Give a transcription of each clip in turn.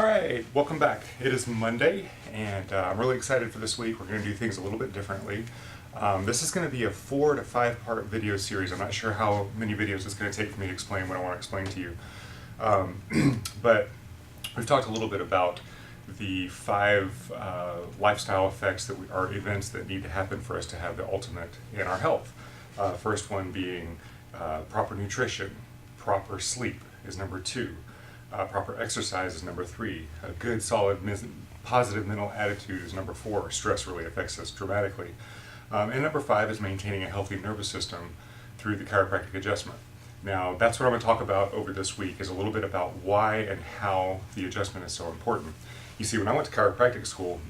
All right, welcome back. It is Monday, and I'm really excited for this week. We're going to do things a little bit differently. This is going to be a 4 to 5 part video series. I'm not sure how many videos it's going to take for me to explain what I want to explain to you. But we've talked a little bit about the 5 lifestyle effects that are events that need to happen for us to have the ultimate in our health. First one being proper nutrition, proper sleep is number 2. Proper exercise is number 3. A good, solid, positive mental attitude is number 4. Stress really affects us dramatically. And number 5 is maintaining a healthy nervous system through the chiropractic adjustment. Now, that's what I'm going to talk about over this week, is a little bit about why and how the adjustment is so important. You see, when I went to chiropractic school,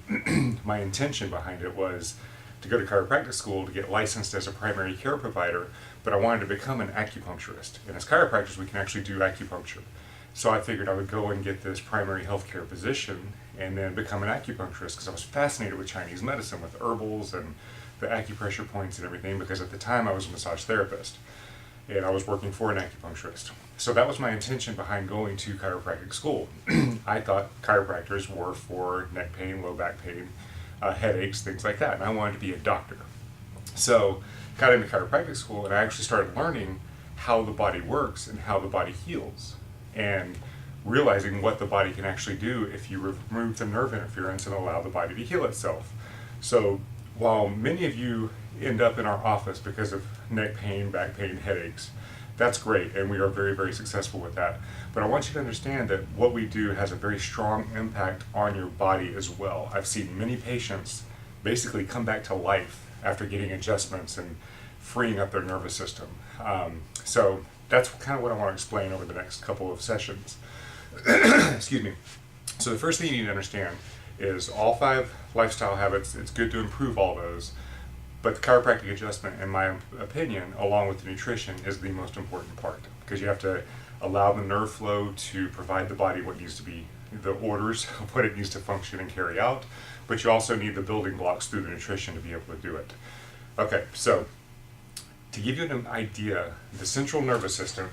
my intention behind it was to go to chiropractic school to get licensed as a primary care provider, but I wanted to become an acupuncturist. And as chiropractors, we can actually do acupuncture. So I figured I would go and get this primary healthcare position and then become an acupuncturist, because I was fascinated with Chinese medicine, with herbals and the acupressure points and everything, because at the time I was a massage therapist and I was working for an acupuncturist. So that was my intention behind going to chiropractic school. I thought chiropractors were for neck pain, low back pain, headaches, things like that, and I wanted to be a doctor. So got into chiropractic school and I actually started learning how the body works and how the body heals, and realizing what the body can actually do if you remove the nerve interference and allow the body to heal itself. So while many of you end up in our office because of neck pain, back pain, headaches, that's great, and we are very, very successful with that. But I want you to understand that what we do has a very strong impact on your body as well. I've seen many patients basically come back to life after getting adjustments and freeing up their nervous system. So that's kind of what I want to explain over the next couple of sessions. Excuse me. So the first thing you need to understand is all 5 lifestyle habits. It's good to improve all those, but the chiropractic adjustment, in my opinion, along with the nutrition, is the most important part, because you have to allow the nerve flow to provide the body what needs to be, the orders of what it needs to function and carry out, but you also need the building blocks through the nutrition to be able to do it. Okay, so to give you an idea, the central nervous system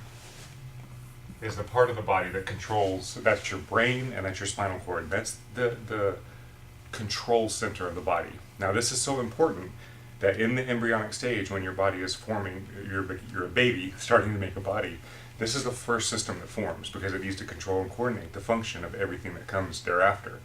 is the part of the body that controls, that's your brain and that's your spinal cord. That's the control center of the body. Now this is so important that in the embryonic stage, when your body is forming, you're a baby starting to make a body, this is the first system that forms, because it needs to control and coordinate the function of everything that comes thereafter.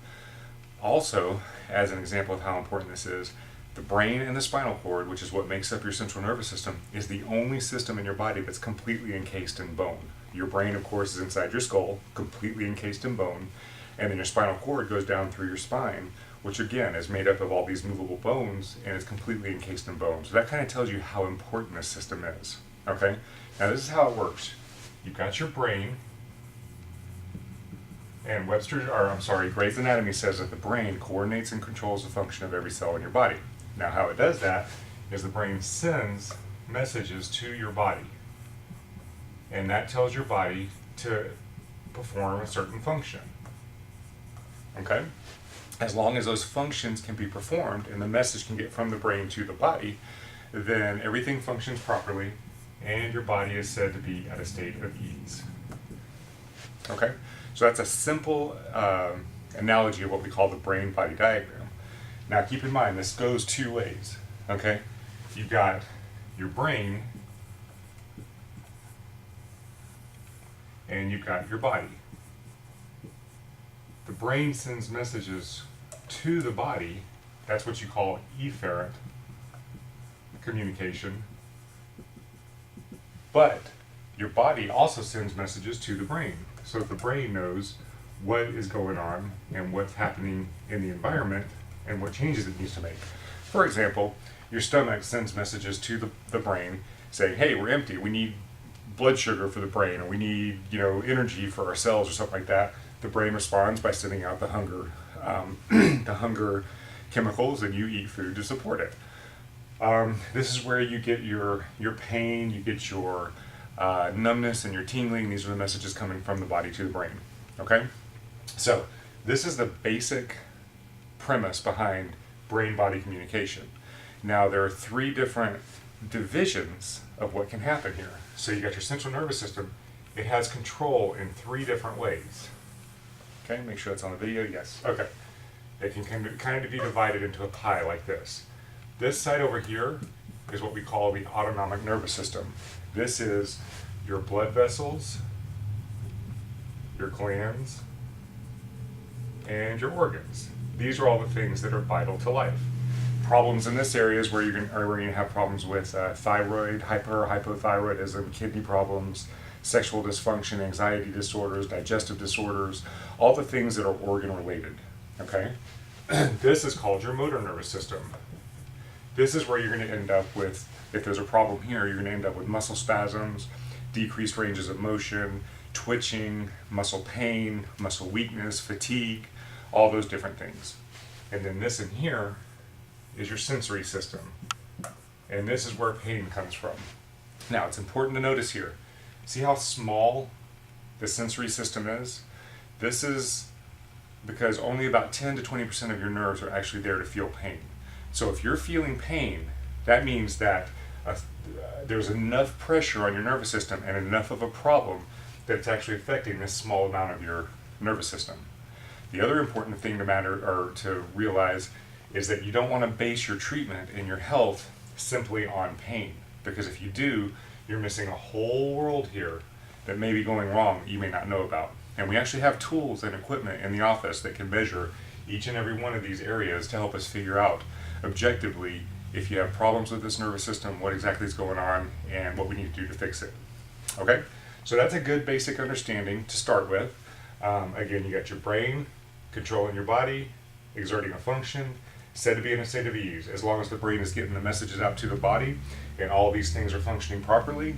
Also, as an example of how important this is, the brain and the spinal cord, which is what makes up your central nervous system, is the only system in your body that's completely encased in bone. Your brain, of course, is inside your skull, completely encased in bone, and then your spinal cord goes down through your spine, which again is made up of all these movable bones, and it's completely encased in bone. So that kind of tells you how important this system is. Okay? Now this is how it works. You've got your brain, and Gray's Anatomy says that the brain coordinates and controls the function of every cell in your body. Now how it does that is the brain sends messages to your body, and that tells your body to perform a certain function. Okay? As long as those functions can be performed and the message can get from the brain to the body, then everything functions properly and your body is said to be at a state of ease. Okay? So that's a simple analogy of what we call the brain-body diagram. Now keep in mind, this goes 2 ways. Okay? You've got your brain and you've got your body. The brain sends messages to the body. That's what you call efferent communication. But your body also sends messages to the brain, so that the brain knows what is going on and what's happening in the environment and what changes it needs to make. For example, your stomach sends messages to the brain saying, hey, we're empty, we need blood sugar for the brain, or we need energy for our cells or something like that. The brain responds by sending out the hunger chemicals, and you eat food to support it. This is where you get your pain, you get your numbness and your tingling. These are the messages coming from the body to the brain. Okay? So this is the basic premise behind brain-body communication. Now there are 3 different divisions of what can happen here. So you got your central nervous system. It has control in 3 different ways. Okay, make sure that's on the video. Yes. Okay. It can kind of be divided into a pie like this. This side over here is what we call the autonomic nervous system. This is your blood vessels, your glands, and your organs. These are all the things that are vital to life. Problems in this area is where you're going to have problems with thyroid, hypothyroidism, kidney problems, sexual dysfunction, anxiety disorders, digestive disorders, all the things that are organ related. Okay? This is called your motor nervous system. This is where you're going to end up with, if there's a problem here, you're going to end up with muscle spasms, decreased ranges of motion, twitching, muscle pain, muscle weakness, fatigue, all those different things. And then this in here is your sensory system. And this is where pain comes from. Now, it's important to notice here, see how small the sensory system is? This is because only about 10 to 20% of your nerves are actually there to feel pain. So if you're feeling pain, that means that there's enough pressure on your nervous system and enough of a problem that it's actually affecting this small amount of your nervous system. The other important thing to realize is that you don't want to base your treatment and your health simply on pain, because if you do, you're missing a whole world here that may be going wrong that you may not know about. And we actually have tools and equipment in the office that can measure each and every one of these areas to help us figure out objectively if you have problems with this nervous system, what exactly is going on, and what we need to do to fix it. Okay, so that's a good basic understanding to start with. Again, you got your brain controlling your body, exerting a function, said to be in a state of ease. As long as the brain is getting the messages out to the body and all these things are functioning properly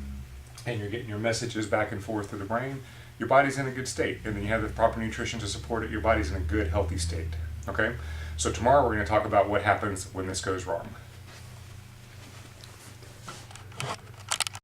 and you're getting your messages back and forth to the brain, your body's in a good state. And then you have the proper nutrition to support it, your body's in a good, healthy state. Okay? So tomorrow we're going to talk about what happens when this goes wrong.